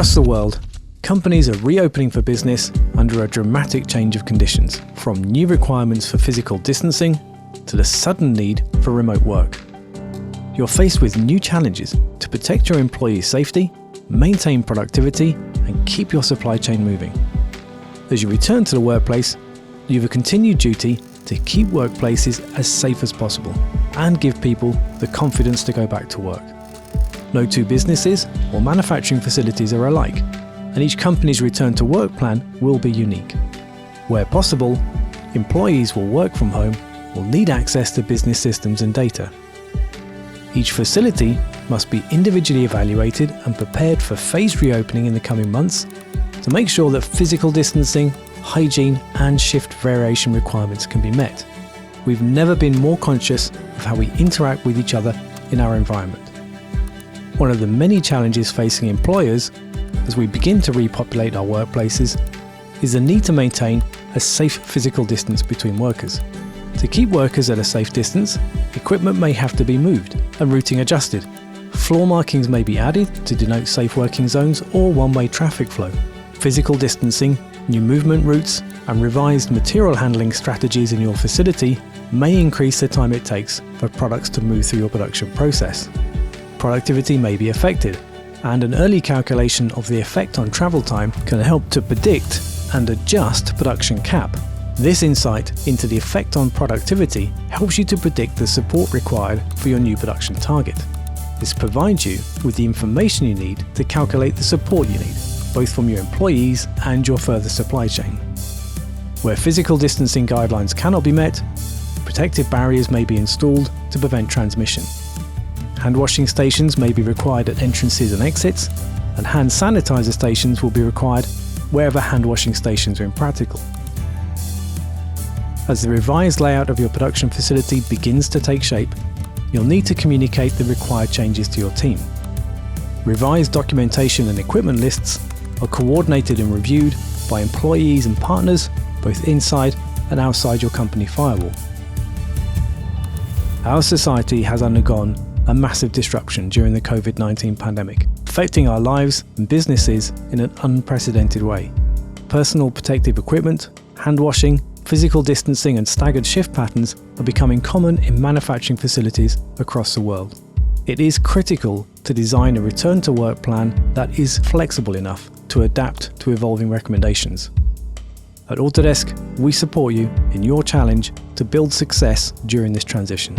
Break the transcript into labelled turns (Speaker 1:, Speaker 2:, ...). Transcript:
Speaker 1: Across the world, companies are reopening for business under a dramatic change of conditions, from new requirements for physical distancing to the sudden need for remote work. You're faced with new challenges to protect your employees' safety, maintain productivity, and keep your supply chain moving. As you return to the workplace, you have a continued duty to keep workplaces as safe as possible and give people the confidence to go back to work. No two businesses or manufacturing facilities are alike, and each company's return to work plan will be unique. Where possible, employees will work from home will need access to business systems and data. Each facility must be individually evaluated and prepared for phased reopening in the coming months to make sure that physical distancing, hygiene, and shift variation requirements can be met. We've never been more conscious of how we interact with each other in our environment. One of the many challenges facing employers as we begin to repopulate our workplaces is the need to maintain a safe physical distance between workers. To keep workers at a safe distance, equipment may have to be moved and routing adjusted. Floor markings may be added to denote safe working zones or one-way traffic flow. Physical distancing, new movement routes, and revised material handling strategies in your facility may increase the time it takes for products to move through your production process. Productivity may be affected, and an early calculation of the effect on travel time can help to predict and adjust production cap. This insight into the effect on productivity helps you to predict the support required for your new production target. This provides you with the information you need to calculate the support you need, both from your employees and your further supply chain. Where physical distancing guidelines cannot be met, protective barriers may be installed to prevent transmission. Hand washing stations may be required at entrances and exits, and hand sanitizer stations will be required wherever hand washing stations are impractical. As the revised layout of your production facility begins to take shape, you'll need to communicate the required changes to your team. Revised documentation and equipment lists are coordinated and reviewed by employees and partners both inside and outside your company firewall. Our society has undergone a massive disruption during the COVID-19 pandemic, affecting our lives and businesses in an unprecedented way. Personal protective equipment, hand washing, physical distancing and staggered shift patterns are becoming common in manufacturing facilities across the world. It is critical to design a return to work plan that is flexible enough to adapt to evolving recommendations. At Autodesk, we support you in your challenge to build success during this transition.